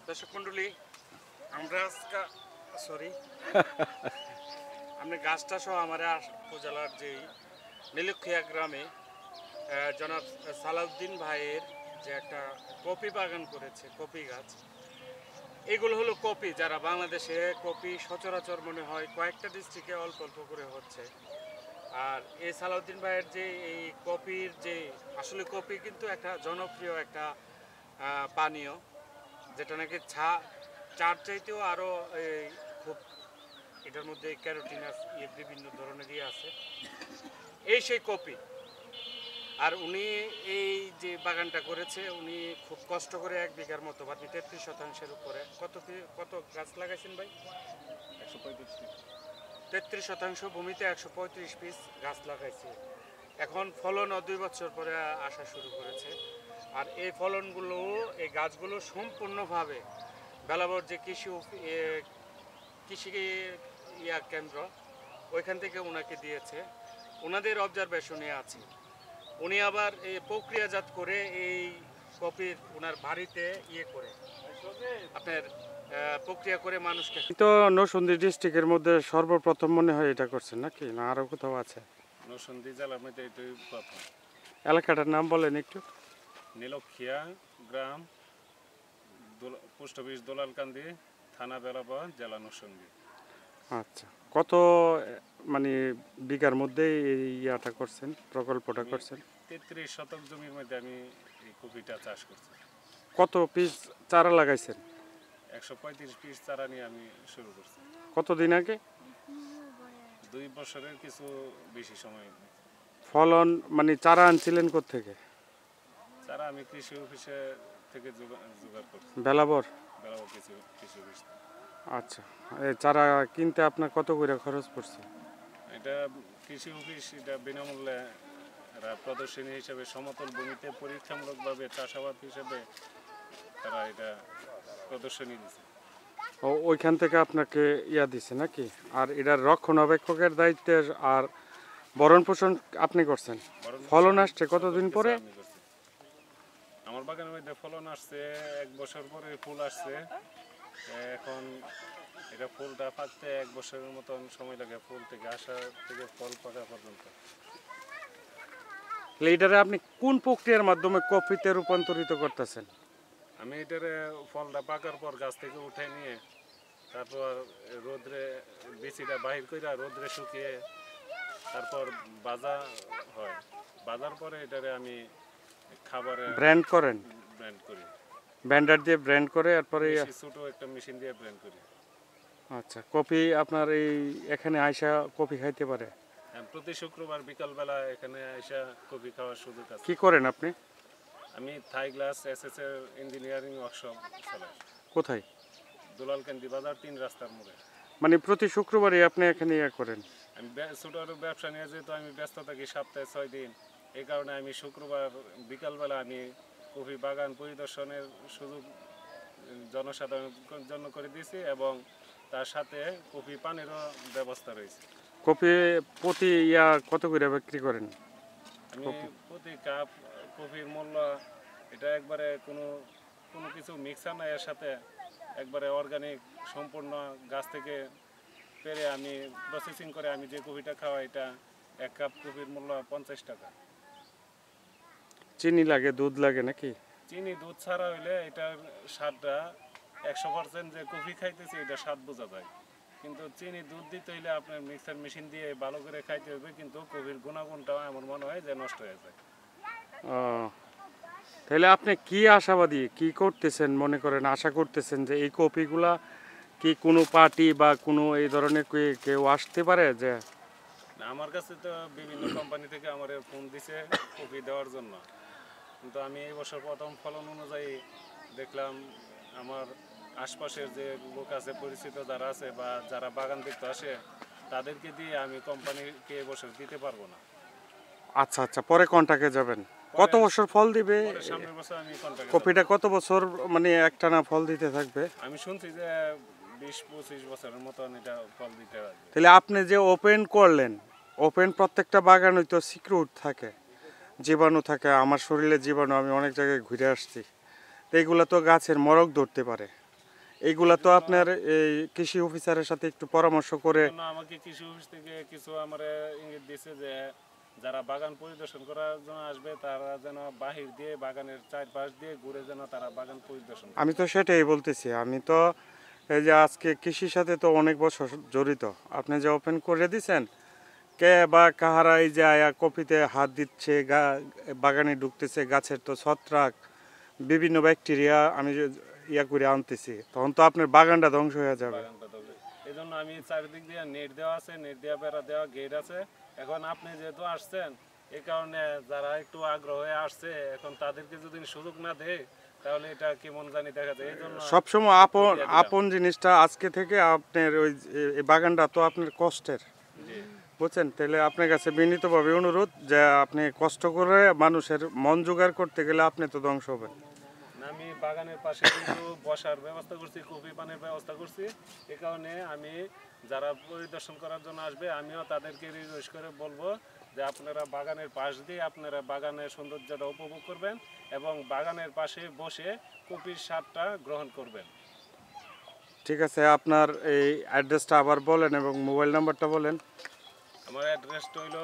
দর্শক মন্ডলী, আমরা সরি আমি গাছটা সহ আমার উপজেলার যেই নীলক্ষিয়া গ্রামে জনাব সালাউদ্দিন ভাইয়ের যে একটা কপি বাগান করেছে, কপি গাছ। এগুলো হলো কপি, যারা বাংলাদেশে কপি সচরাচর মনে হয় কয়েকটা ডিস্ট্রিক্টে অল্প অল্প করে হচ্ছে। আর এই সালাউদ্দিন ভাইয়ের যে এই কপির যে আসলে কপি কিন্তু একটা জনপ্রিয় একটা পানীয়, যেটা নাকি চার চাইতেও আরও খুব এটার মধ্যে ক্যারোটিনাস বিভিন্ন ধরনের আছে, এই সেই কপি। আর উনি এই যে বাগানটা করেছে, উনি খুব কষ্ট করে 1 বিঘার মতো, আপনি 33% উপরে কত গাছ লাগাইছেন ভাই? 33% ভূমিতে 135 পিস গাছ লাগাইছে। এখন ফলন 2 বছর পরে আসা শুরু করেছে। আর এই ফলনগুলো, এই গাছগুলো সম্পূর্ণভাবে বেলাবর যে কৃষি কেন্দ্র, ওইখান থেকে ওনাকে দিয়েছে, ওনাদের অবজারভেশনে আছে। উনি আবার এই প্রক্রিয়াজাত করে এই কপির ওনার বাড়িতে করে আপনার প্রক্রিয়া করে মানুষকে। তো নরসিংদী ডিস্ট্রিক্টের মধ্যে সর্বপ্রথম মনে হয় এটা করছেন নাকি, না আরও কোথাও আছে? নরসিংদী জেলার মধ্যে এটাই প্রথম। এলাকাটার নাম বলেন একটু। নীলক্ষিয়া গ্রাম, পোস্ট অফিস দোলালকান্দি, থানা বেলাবা, জেলা নরসিংদী। আচ্ছা, কত মানে বিঘার মধ্যে এই ইয়াটা করছেন, প্রকল্পটা করছেন? 33 শতক জমির মধ্যে আমি এই কপিটা চাষ করছি। কত পিস চারা লাগাইছেন? 135 পিস চারা নিয়ে আমি শুরু করছি। কতদিন আগে? 2 বছরের কিছু বেশি সময়। ফলন মানে চারা আনছিলেন কোত্থেকে? চারা আমি কৃষি অফিসে থেকে জোগাড় করছি। বেলাবর কিছু কৃষি অফিস। আচ্ছা, এই চারা কিনতে আপনার কত করে খরচ পড়ছে? এটা কৃষি অফিস এটা বিনামূল্যে প্রদর্শনী হিসেবে সমতল ভূমিতে পরীক্ষামূলকভাবে চাষাবাদ হিসেবে তারা এটা প্রদর্শনী দিচ্ছে। ও, ওইখান থেকে আপনাকে ইয়া দিছে নাকি? আর এটার রক্ষণাবেক্ষণের দায়িত্বে আর ভরণ পোষণ আপনি করছেন? ফলন আসছে কতদিন পরে? আমার বাগানের মধ্যে ফলন আসছে 1 বছর পরে, ফুল আসছে। এখন এটা ফুলটা পাকতে 1 বছরের মতন সময় লাগে, ফুল থেকে আসা থেকে ফল পাকা পর্যন্ত। এইটারে আপনি কোন প্রক্রিয়ার মাধ্যমে কপিতে রূপান্তরিত করতেছেন? আমি এটারে ফলটা পাকার পর গাছ থেকে উঠে নিয়ে তারপর রোদ্রে বিচিটা বাহির করে রোদ্রে শুকিয়ে তারপর বাজা হয়। বাজার পরে এটারে আমি খাবারে ব্র্যান্ড করেন? ব্র্যান্ড করি, ব্যান্ডার দিয়ে ব্র্যান্ড করে, এরপরে ছোট একটা মেশিন দিয়ে ব্র্যান্ড করি। আচ্ছা, কপি আপনার এই এখানে আইসা কপি খাইতে পারে? প্রতি শুক্রবার বিকালবেলা এখানে আইসা কপি খাওয়ার সুযোগ আছে। কি করেন আপনি? আমি থাই গ্লাস এসএস এর ইঞ্জিনিয়ারিং ওয়ার্কশপ চালাই। কোথায়? দোলালকান্দি বাজার 3 রাস্তার মোড়ে। মানে প্রতি শুক্রবারই আপনি এখানে ইয়া করেন? আমি ছোট ব্যবসা নিয়ে যেহেতু আমি ব্যস্ত থাকি সপ্তাহে 6 দিন, এই কারণে আমি শুক্রবার বিকালবেলা আমি কফি বাগান পরিদর্শনের সুযোগ জনসাধারণের জন্য করে দিয়েছি এবং তার সাথে কফি পানিরও ব্যবস্থা রয়েছে। কপি প্রতি ইয়া কত করে বিক্রি করেন? আমি প্রতি কাপ কফির মূল্য এটা একবারে কোনো কিছু মিক্সার নাই, এর সাথে একবারে অর্গানিক সম্পূর্ণ গাছ থেকে পেরে আমি প্রসেসিং করে আমি যে কফিটা খাওয়া, এটা 1 কাপ কফির মূল্য 50 টাকা। চিনি লাগে, দুধ লাগে নাকি? চিনি দুধ ছাড়া হইলে এটার স্বাদটা 100% যে কফি খাইতেছি এটা স্বাদ বোঝা যায়, কিন্তু চিনি দুধ দিতে হইলে আপনার মিক্সার মেশিন দিয়ে ভালো করে খাইতে হবে, কিন্তু কফির গুণাগুণটাও আমার মনে হয় যে নষ্ট হয়ে যায়। তাহলে আপনি কি আশাবাদী, কি করতেছেন মনে করেন, আশা করতেছেন যে এই কপিগুলা কি কোনো পার্টি বা কোনো এই ধরনের কেউ আসতে পারে? যে আমার কাছে তো বিভিন্ন কোম্পানি থেকে আমার ফোন দিছে কপি দেওয়ার জন্য, কিন্তু আমি এই বছর প্রথম ফলন অনুযায়ী দেখলাম আমার আশপাশের যে লোক আছে, পরিচিত যারা আছে বা যারা বাগান দেখতে আসে, তাদেরকে দিয়ে আমি কোম্পানিকে এই বছর দিতে পারবো না। আচ্ছা আচ্ছা, পরে কন্টাক্টে যাবেন। কত বছর ফল দিবে সামনের বছর? আমি কপিটা কত বছর মানে একটানা ফল দিতে থাকবে? আমি শুনছি যে 20-25 বছরের মতন এটা ফল দিতে হবে। তাহলে আপনি যে ওপেন করলেন, ওপেন প্রত্যেকটা বাগান হয়তো সিক্রেট থাকে, জীবাণু থাকে। আমার শরীরে জীবাণু, আমি অনেক জায়গায় ঘুরে আসছি, তো এইগুলো তো গাছের মরক ধরতে পারে। এইগুলা তো আপনার এই কৃষি অফিসারের সাথে একটু পরামর্শ করে জন্য আমাকে কৃষি অফিস থেকে কিছু আমার ইঙ্গিত দিয়েছে যে যারা বাগান পরিদর্শন করার জন্য আসবে তারা যেন বাহির দিয়ে বাগানের চারপাশ দিয়ে ঘুরে যেন তারা বাগান পরিদর্শন করে। আমি তো সেটাই বলতেছি। আমি তো এই যে আজকে কৃষির সাথে তো অনেক বছর জড়িত। আপনি যে ওপেন করে দিছেন, কে বা কাহারা এই যে আয়া কপিতে হাত দিচ্ছে, বাগানে ঢুকতেছে, গাছের তো ছত্রাক বিভিন্ন ব্যাকটেরিয়া আমি যে ইয়া করে আনতেছি, তখন তো আপনার বাগানটা ধ্বংস হয়ে যাবে। বাগানটা তবে এই জন্য আমি চারিদিক দিয়ে নেট দেওয়া আছে, নেট দেওয়া বেড়া দেওয়া গেট আছে। এখন আপনি যেহেতু আসছেন এই কারণে যারা একটু আগ্রহ হয়ে আসছে এখন তাদেরকে যদি সুযোগ না দেয় তাহলে এটা কেমন জানি দেখা যায়। এই জন্য সবসময় আপন জিনিসটা আজকে থেকে আপনার ওই এই বাগানটা তো আপনার কষ্টের, জি। বুঝছেন? তাহলে আপনার কাছে বিনীতভাবে অনুরোধ যে আপনি কষ্ট করে মানুষের মন জোগাড় করতে গেলে আপনি তো ধ্বংস হবেন। আমি বাগানের পাশে কিন্তু বসার ব্যবস্থা করছি, কফি পানের ব্যবস্থা করছি। এই কারণে আমি যারা পরিদর্শন করার জন্য আসবে আমিও তাদেরকে রিকোয়েস্ট করে বলবো যে আপনারা বাগানের পাশ দিয়ে আপনারা বাগানের সৌন্দর্যটা উপভোগ করবেন এবং বাগানের পাশে বসে কফির স্বাদটা গ্রহণ করবেন। ঠিক আছে, আপনার এই অ্যাড্রেসটা আবার বলেন এবং মোবাইল নাম্বারটা বলেন। আমার অ্যাড্রেসটা হইল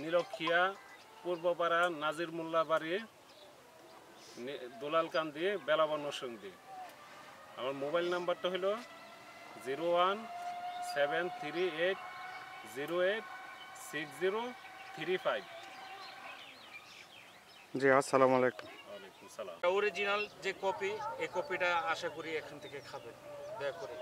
নীলক্ষিয়া পূর্বপাড়া নাজির মোল্লা বাড়ি দোলালকান্দি বেলাবন্ন সন্ধি। আমার মোবাইল নাম্বারটা হলো 0173808603 জি, আসসালামু আলাইকুম। ওয়ালাইকুম সালাম। অরিজিনাল যে কপি, এই কপিটা আশা করি এখান থেকে খাবেন দয়া করে।